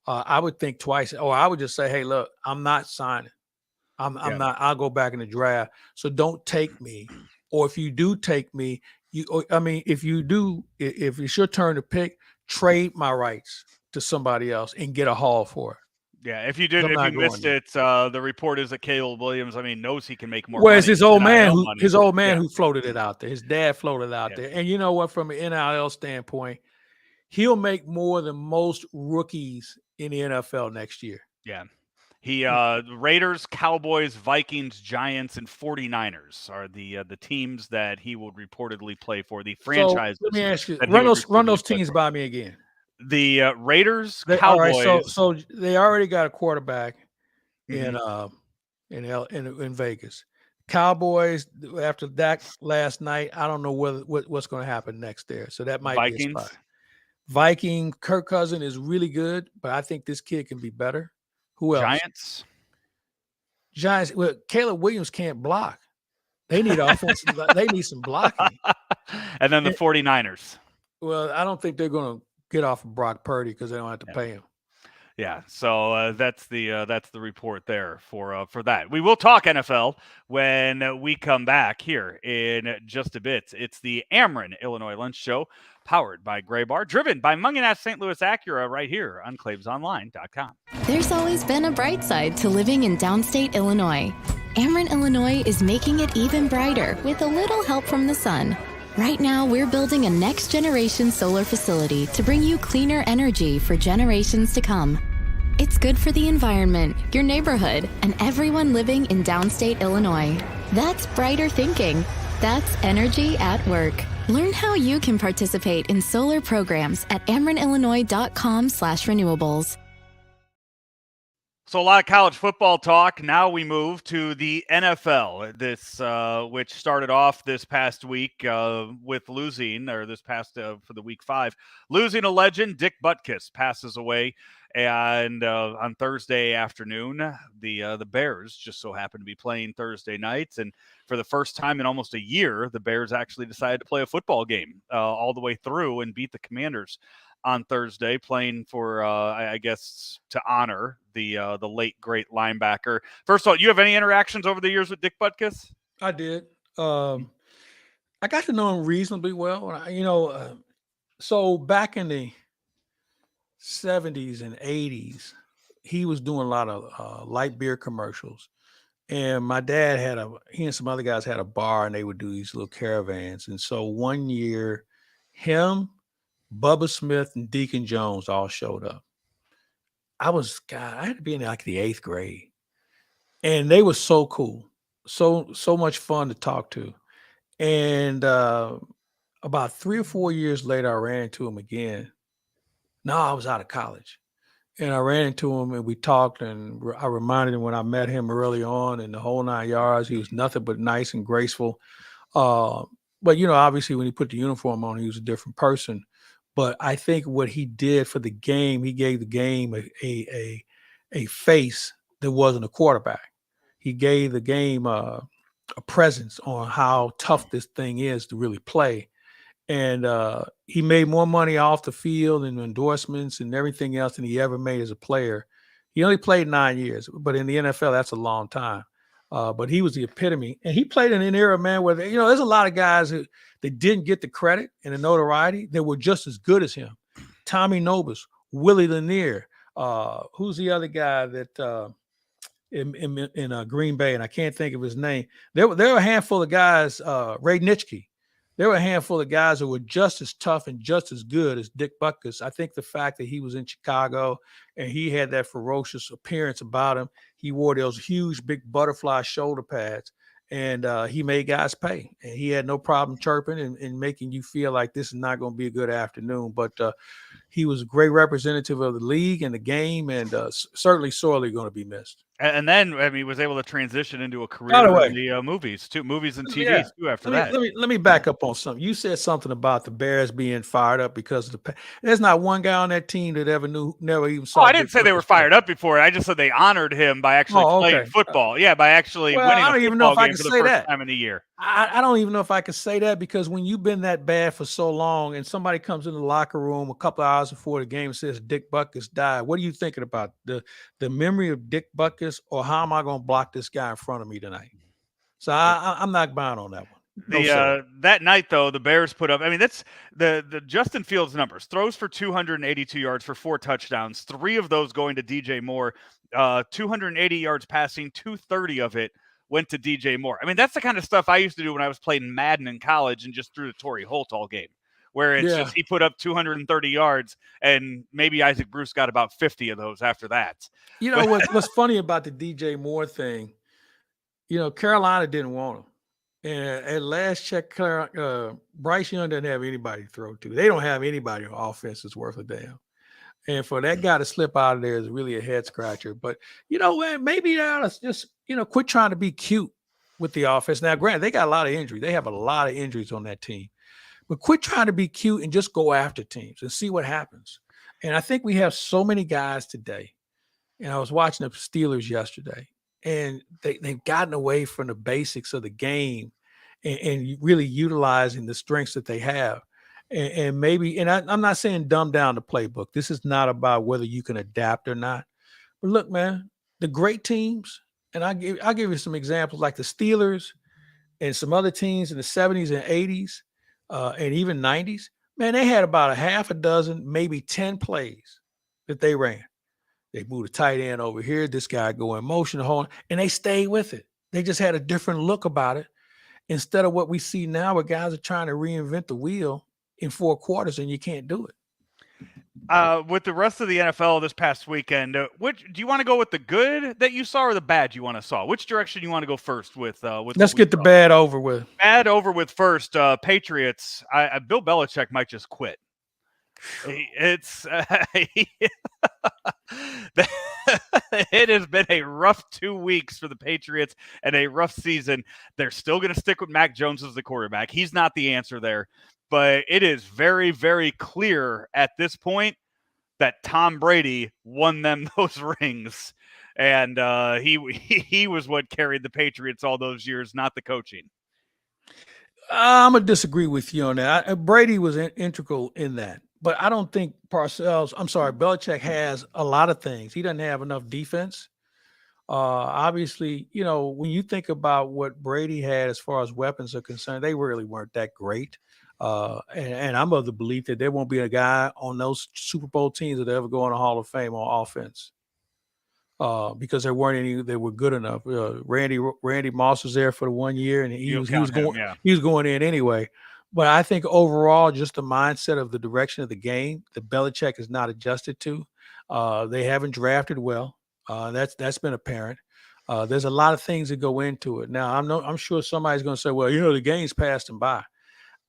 I would think twice. Or I would just say, hey, look, I'm not signing. I'm not. I'll go back in the draft. So don't take me. Or if you do take me, if it's your turn to pick, trade my rights to somebody else and get a haul for it. Yeah, if you I'm not missed going it, the report is that Caleb Williams, I mean, knows he can make more Well, it's money. his old man NIL who money. who floated it out there. His dad floated it out Yeah. there. And you know what? From an NIL standpoint, he'll make more than most rookies in the NFL next year. Yeah. He Raiders, Cowboys, Vikings, Giants, and 49ers are the teams that he would reportedly play for. The franchises. So let me ask you, that he would run reportedly those play teams for. by me again. The Raiders, All right, Cowboys. so they already got a quarterback Mhm. in Vegas. Cowboys, after that last night, I don't know what's going to happen next there. So that might be a spot. Vikings. Viking, Kirk Cousins is really good, but I think this kid can be better. Who else? Giants. Well, Caleb Williams can't block. They need offense. They need some blocking. And then the 49ers. Well, I don't think they're going to get off of Brock Purdy because they don't have to pay him. Yeah, so that's the report there for that. We will talk NFL when we come back here in just a bit. It's the Ameren Illinois Lunch Show, powered by Gray Bar, driven by Mungenast St. Louis Acura, right here on ClaibsOnline.com. There's always been a bright side to living in downstate Illinois. Ameren, Illinois is making it even brighter with a little help from the sun. Right now, we're building a next-generation solar facility to bring you cleaner energy for generations to come. It's good for the environment, your neighborhood, and everyone living in downstate Illinois. That's brighter thinking. That's energy at work. Learn how you can participate in solar programs at amerenillinois.com/renewables. So a lot of college football talk. Now we move to the NFL. This, which started off this past week with losing, or this past for the week 5, losing a legend. Dick Butkus passes away, and on Thursday afternoon, the Bears just so happened to be playing Thursday nights, and for the first time in almost a year, the Bears actually decided to play a football game all the way through and beat the Commanders on Thursday, playing for, I guess, to honor the late, great linebacker. First of all, you have any interactions over the years with Dick Butkus? I did. I got to know him reasonably well. So back in the 70s and 80s, he was doing a lot of light beer commercials. And my dad he and some other guys had a bar, and they would do these little caravans. And so one year, him, Bubba Smith, and Deacon Jones all showed up. I had to be in like the 8th grade, and they were so cool, so much fun to talk to. And about 3 or 4 years later, I ran into him again. No, I was out of college, and I ran into him, and we talked, and I reminded him when I met him early on in the whole 9 yards. He was nothing but nice and graceful. But obviously when he put the uniform on, he was a different person. But I think what he did for the game, he gave the game a face that wasn't a quarterback. He gave the game a presence on how tough this thing is to really play. And he made more money off the field and endorsements and everything else than he ever made as a player. He only played 9 years, but in the NFL, that's a long time. But he was the epitome. And he played in an era, man, where, there's a lot of guys that didn't get the credit and the notoriety that were just as good as him. Tommy Nobis, Willie Lanier. Who's the other guy that in Green Bay? And I can't think of his name. There were a handful of guys, Ray Nitschke. There were a handful of guys who were just as tough and just as good as Dick Butkus. I think the fact that he was in Chicago and he had that ferocious appearance about him, he wore those huge, big butterfly shoulder pads, and he made guys pay. And he had no problem chirping and making you feel like this is not going to be a good afternoon. But he was a great representative of the league and the game, and certainly sorely going to be missed. And then, he was able to transition into a career in the movies and TVs too after that. Let me back up on something. You said something about the Bears being fired up because of there's not one guy on that team that never even saw. Oh, I didn't say they were fired up before. I just said they honored him by actually playing football. Yeah, by actually winning a football game for the first time in a year. I don't even know if I could say that, because when you've been that bad for so long and somebody comes in the locker room a couple of hours before the game and says Dick Butkus died, what are you thinking about? The memory of Dick Butkus, or how am I going to block this guy in front of me tonight? So I'm not buying on that one. No, sir. That night though, the Bears put up. I mean, that's the Justin Fields numbers: throws for 282 yards for 4 touchdowns, 3 of those going to DJ Moore. 280 yards passing, 230 of it went to DJ Moore. I mean, that's the kind of stuff I used to do when I was playing Madden in college and just threw to Torrey Holt all game, where it's just he put up 230 yards and maybe Isaac Bruce got about 50 of those after that. You know what's funny about the DJ Moore thing? You know, Carolina didn't want him. And at last check, Bryce Young doesn't have anybody to throw to. They don't have anybody on offense that's worth a damn. And for that guy to slip out of there is really a head scratcher. But, you know, maybe they ought to just, you know, quit trying to be cute with the offense. Now, granted, they got a lot of injuries. They have a lot of injuries on that team. But quit trying to be cute and just go after teams and see what happens. And I think we have so many guys today. And I was watching the Steelers yesterday, and they've gotten away from the basics of the game and really utilizing the strengths that they have. And maybe, and I'm not saying dumb down the playbook. This is not about whether you can adapt or not. But look, man, the great teams, and I'll give you some examples like the Steelers and some other teams in the 70s and 80s and even 90s. Man, they had about a half a dozen, maybe 10 plays that they ran. They moved a tight end over here. This guy go in motion, and they stayed with it. They just had a different look about it instead of what we see now where guys are trying to reinvent the wheel in 4 quarters and you can't do it. With the rest of the NFL this past weekend, which do you want to go with the good that you saw or the bad you want to saw? Which direction you want to go first with? Let's get the bad over with. Bad over with first. Patriots. Bill Belichick might just quit. It's it has been a rough 2 weeks for the Patriots and a rough season. They're still going to stick with Mac Jones as the quarterback. He's not the answer there, but it is very, very clear at this point that Tom Brady won them those rings, and he was what carried the Patriots all those years, not the coaching. I'm gonna disagree with you on that. Brady was integral in that. But I don't think Belichick has a lot of things. He doesn't have enough defense. Obviously, you know, when you think about what Brady had as far as weapons are concerned, they really weren't that great. And I'm of the belief that there won't be a guy on those Super Bowl teams that ever go in the Hall of Fame on offense. Because there weren't any that were good enough. Randy Moss was there for the 1 year, and he was going in anyway. But I think overall, just the mindset of the direction of the game that Belichick is not adjusted to. They haven't drafted well. That's been apparent. There's a lot of things that go into it. Now, I'm sure somebody's going to say, well, you know, the game's passed him by.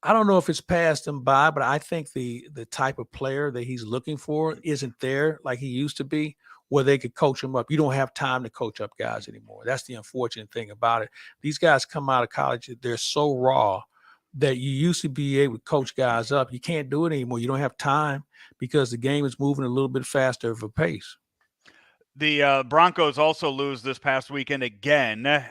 I don't know if it's passed him by, but I think the type of player that he's looking for isn't there like he used to be, where they could coach him up. You don't have time to coach up guys anymore. That's the unfortunate thing about it. These guys come out of college, they're so raw that you used to be able to coach guys up. You can't do it anymore. You don't have time because the game is moving a little bit faster of a pace. The Broncos also lose this past weekend again. That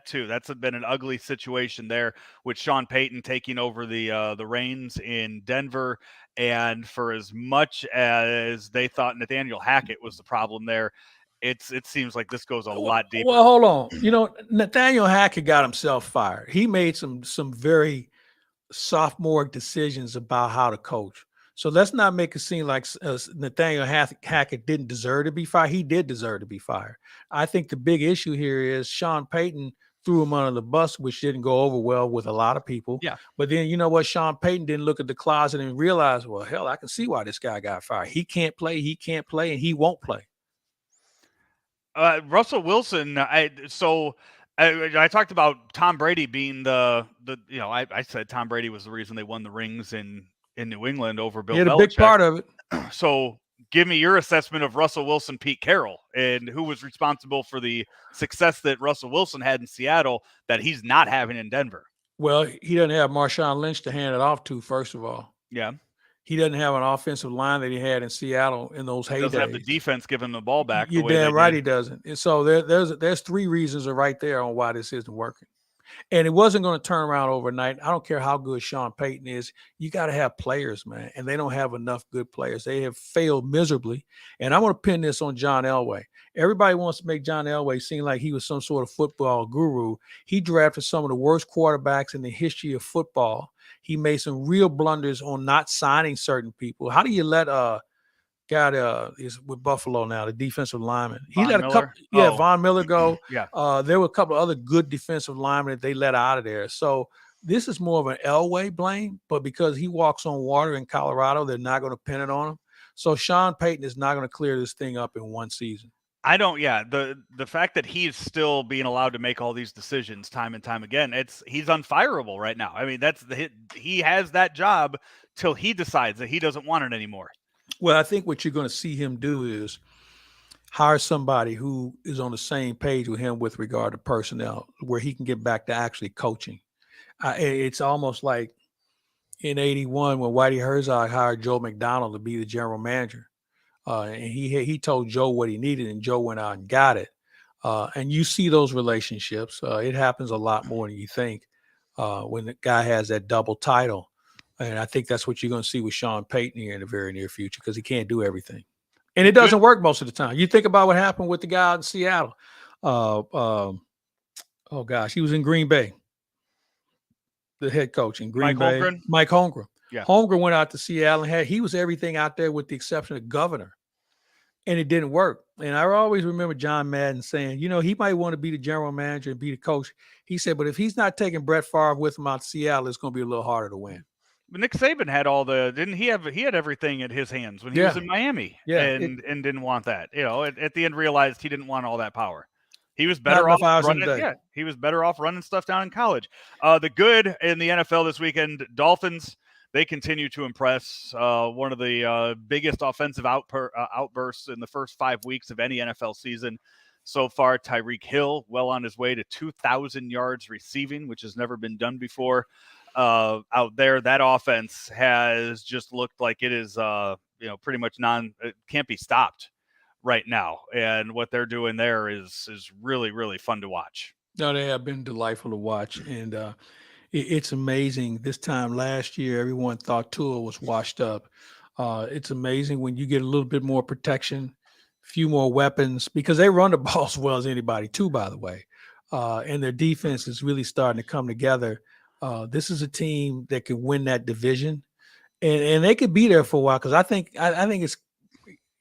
too. That's been an ugly situation there with Sean Payton taking over the reins in Denver. And for as much as they thought Nathaniel Hackett was the problem there, it seems like this goes a lot deeper. Well, hold on. You know, Nathaniel Hackett got himself fired. He made some very sophomore decisions about how to coach. So let's not make it seem like Nathaniel Hackett didn't deserve to be fired. He did deserve to be fired. I think the big issue here is Sean Payton threw him under the bus, which didn't go over well with a lot of people. Yeah. But then you know what? Sean Payton didn't look at the closet and realize, well, hell, I can see why this guy got fired. He can't play, and he won't play. Russell Wilson. I talked about Tom Brady being the I said Tom Brady was the reason they won the rings in New England over Bill Belichick. Yeah, a big part of it. So give me your assessment of Russell Wilson, Pete Carroll, and who was responsible for the success that Russell Wilson had in Seattle that he's not having in Denver. Well, he doesn't have Marshawn Lynch to hand it off to, first of all. Yeah. He doesn't have an offensive line that he had in Seattle in those heydays. He doesn't have the defense giving the ball back. You're damn right he doesn't. And so there's 3 reasons right there on why this isn't working. And it wasn't going to turn around overnight. I don't care how good Sean Payton is. You got to have players, man. And they don't have enough good players. They have failed miserably. And I'm going to pin this on John Elway. Everybody wants to make John Elway seem like he was some sort of football guru. He drafted some of the worst quarterbacks in the history of football. He made some real blunders on not signing certain people. How do you let is with Buffalo now, the defensive lineman. He Von let a Miller? couple, Von Miller go. Yeah. There were a couple of other good defensive linemen that they let out of there. So this is more of an Elway blame, but because he walks on water in Colorado, they're not going to pin it on him. So Sean Payton is not going to clear this thing up in one season. I don't. Yeah, the fact that he's still being allowed to make all these decisions time and time again, he's unfireable right now. I mean, he has that job till he decides that he doesn't want it anymore. Well, I think what you're going to see him do is hire somebody who is on the same page with him with regard to personnel, where he can get back to actually coaching. It's almost like in '81 when Whitey Herzog hired Joe McDonald to be the general manager. And he told Joe what he needed, and Joe went out and got it. And you see those relationships. It happens a lot more than you think when the guy has that double title. And I think that's what you're going to see with Sean Payton here in the very near future, because he can't do everything. And it doesn't work most of the time. You think about what happened with the guy out in Seattle. Oh, gosh, he was in Green Bay, the head coach in Green Bay. Holmgren? Mike Holmgren. Yeah. Holmgren went out to Seattle and he was everything out there with the exception of governor. And it didn't work. And I always remember John Madden saying, he might want to be the general manager and be the coach. He said, but if he's not taking Brett Favre with him out to Seattle, it's going to be a little harder to win. But Nick Saban had he had everything in his hands when he was in Miami, and didn't want that. At the end realized he didn't want all that power. He was better off running. Yeah, he was better off running stuff down in college. The good in the NFL this weekend, Dolphins, they continue to impress. One of the biggest offensive outbursts in the first 5 weeks of any NFL season so far. Tyreek Hill, well on his way to 2,000 yards receiving, which has never been done before. Out there, that offense has just looked like it is, pretty much it can't be stopped right now. And what they're doing there is really, really fun to watch. No, they have been delightful to watch. And it's amazing. This time last year, everyone thought Tua was washed up. It's amazing when you get a little bit more protection, a few more weapons, because they run the ball as well as anybody too, by the way. And their defense is really starting to come together. This is a team that could win that division, and they could be there for a while, because I think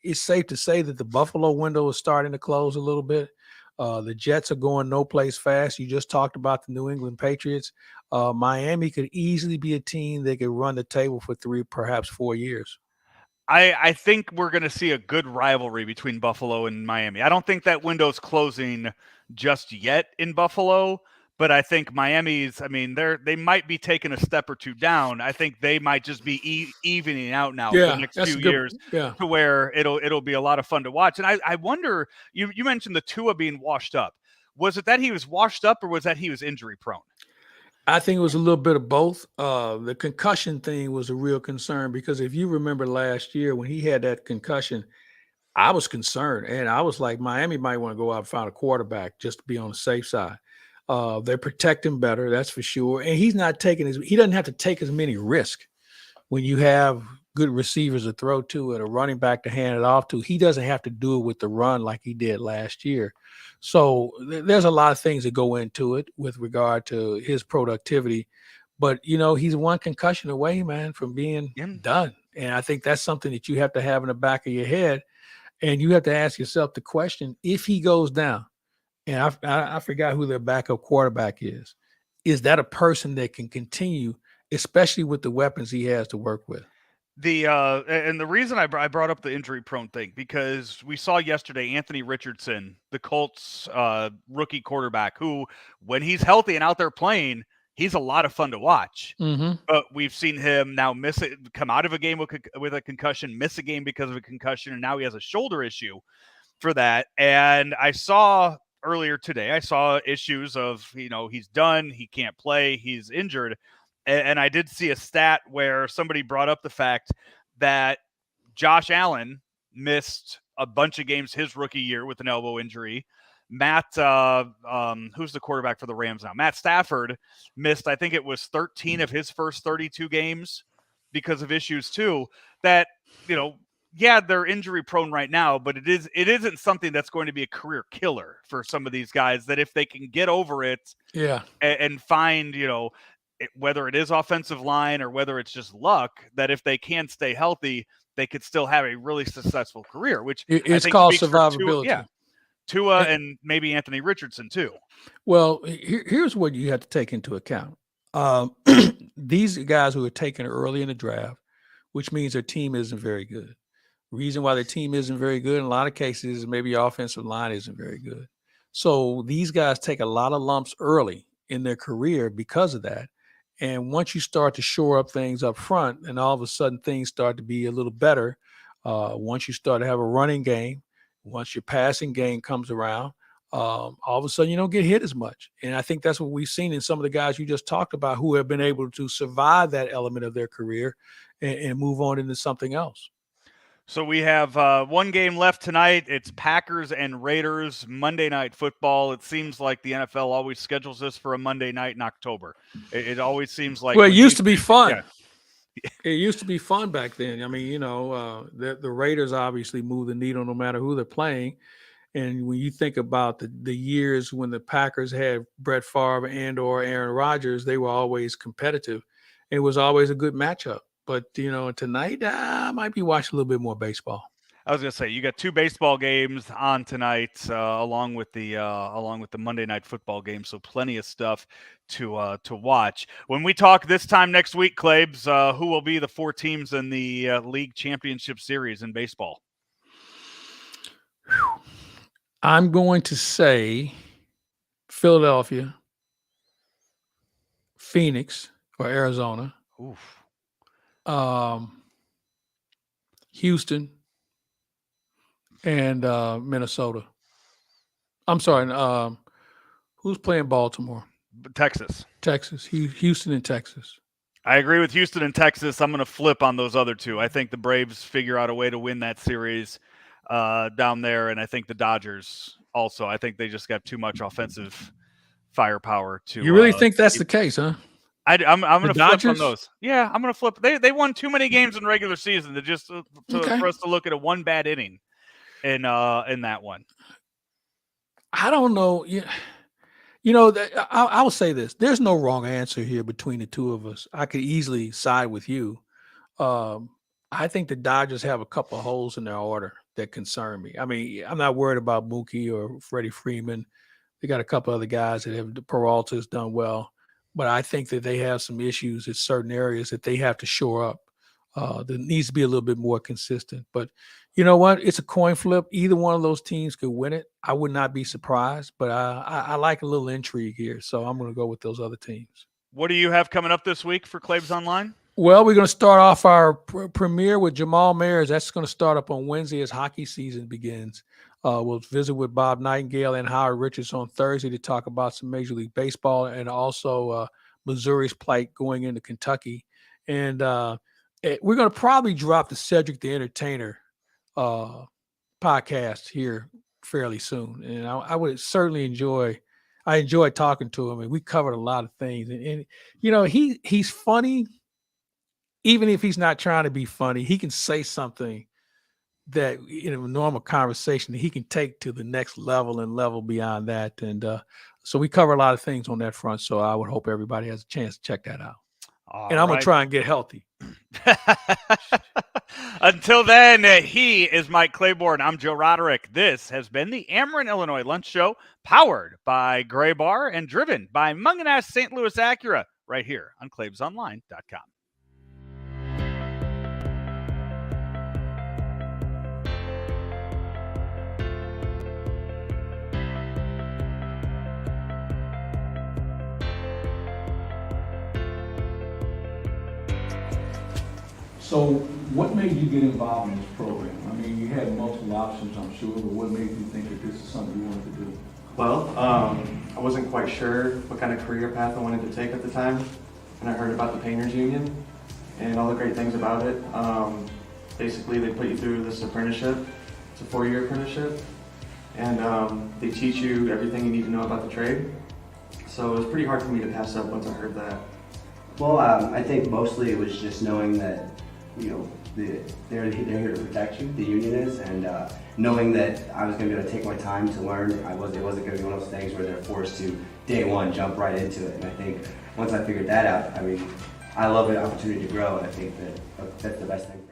it's safe to say that the Buffalo window is starting to close a little bit. The Jets are going no place fast. You just talked about the New England Patriots. Miami could easily be a team that could run the table for 3, perhaps 4 years. I think we're going to see a good rivalry between Buffalo and Miami. I don't think that window's closing just yet in Buffalo. But I think Miami's, they might be taking a step or two down. I think they might just be evening out now for the next few years to where it'll be a lot of fun to watch. And I wonder, you mentioned the Tua being washed up. Was it that he was washed up, or was that he was injury prone? I think it was a little bit of both. The concussion thing was a real concern, because if you remember last year when he had that concussion, I was concerned. And I was like, Miami might want to go out and find a quarterback just to be on the safe side. They protect him better, that's for sure. And he doesn't have to take as many risks when you have good receivers to throw to and a running back to hand it off to. He doesn't have to do it with the run like he did last year. So there's a lot of things that go into it with regard to his productivity. But, he's one concussion away, man, from being done. And I think that's something that you have to have in the back of your head. And you have to ask yourself the question, if he goes down, and I forgot who their backup quarterback is that a person that can continue, especially with the weapons he has to work with? And the reason I brought up the injury prone thing, because we saw yesterday Anthony Richardson, the Colts rookie quarterback, who, when he's healthy and out there playing, he's a lot of fun to watch. Mm-hmm. But we've seen him now come out of a game with a concussion, miss a game because of a concussion, and now he has a shoulder issue for that. And earlier today, I saw issues of, he's done, he can't play, he's injured. And I did see a stat where somebody brought up the fact that Josh Allen missed a bunch of games his rookie year with an elbow injury. Matt, who's the quarterback for the Rams now? Matt Stafford missed, I think it was 13 of his first 32 games because of issues too. That, yeah, they're injury prone right now, but it isn't something that's going to be a career killer for some of these guys, that if they can get over it and find, whether it is offensive line or whether it's just luck, that if they can stay healthy, they could still have a really successful career, which it's called survivability. Tua and maybe Anthony Richardson too. Well, here's what you have to take into account. These guys who are taken early in the draft, which means their team isn't very good. Reason why their team isn't very good in a lot of cases is maybe your offensive line isn't very good. So these guys take a lot of lumps early in their career because of that. And once you start to shore up things up front, and all of a sudden things start to be a little better, once you start to have a running game, once your passing game comes around, all of a sudden you don't get hit as much. And I think that's what we've seen in some of the guys you just talked about who have been able to survive that element of their career and move on into something else. So we have one game left tonight. It's Packers and Raiders, Monday Night Football. It seems like the NFL always schedules this for a Monday night in October. It always seems like. Well, it used to be fun. Yeah. It used to be fun back then. I mean, the Raiders obviously move the needle no matter who they're playing. And when you think about the years when the Packers had Brett Favre and/or Aaron Rodgers, they were always competitive. It was always a good matchup. But, tonight I might be watching a little bit more baseball. I was going to say, you got two baseball games on tonight, along with the Monday Night Football game. So plenty of stuff to watch. When we talk this time next week, Claibs, who will be the four teams in the league championship series in baseball? I'm going to say Philadelphia, Phoenix, or Arizona. Oof. Houston and Minnesota. I'm sorry. Who's playing Baltimore? Texas. Houston and Texas. I agree with Houston and Texas. I'm going to flip on those other two. I think the Braves figure out a way to win that series down there, and I think the Dodgers also. I think they just got too much offensive firepower to. You really think that's the case, huh? I'm going to flip on those. Yeah, I'm going to flip. They won too many games in regular season for us to look at a one bad inning in that one. I don't know. I will say this. There's no wrong answer here between the two of us. I could easily side with you. I think the Dodgers have a couple of holes in their order that concern me. I mean, I'm not worried about Mookie or Freddie Freeman. They got a couple other guys that have Peralta's done well. But I think that they have some issues in certain areas that they have to shore up. There needs to be a little bit more consistent. But you know what? It's a coin flip. Either one of those teams could win it. I would not be surprised. But I like a little intrigue here. So I'm going to go with those other teams. What do you have coming up this week for Claibs Online? Well, we're going to start off our premiere with Jamal Mayers. That's going to start up on Wednesday as hockey season begins. We'll visit with Bob Nightingale and Howard Richards on Thursday to talk about some Major League Baseball and also Missouri's plight going into Kentucky. And we're going to probably drop the Cedric the Entertainer podcast here fairly soon. And I would certainly enjoy talking to him. And we covered a lot of things. And he's funny. Even if he's not trying to be funny, he can say something that in a normal conversation that he can take to the next level and level beyond that. And so we cover a lot of things on that front. So I would hope everybody has a chance to check that out. And I'm going to try and get healthy. Until then, he is Mike Claiborne. I'm Joe Roderick. This has been the Ameren, Illinois Lunch Show, powered by Gray Bar and driven by Munganess St. Louis Acura, right here on ClaibsOnline.com. So what made you get involved in this program? I mean, you had multiple options, I'm sure, but what made you think that this is something you wanted to do? Well, I wasn't quite sure what kind of career path I wanted to take at the time, and I heard about the Painters Union and all the great things about it. Basically, they put you through this apprenticeship. It's a 4-year apprenticeship, and they teach you everything you need to know about the trade. So it was pretty hard for me to pass up once I heard that. Well, I think mostly it was just knowing that, you know, they're here to protect you, the union is, and knowing that I was going to be able to take my time to learn. It wasn't going to be one of those things where they're forced to, day one, jump right into it. And I think once I figured that out, I mean, I love the opportunity to grow, and I think that that's the best thing.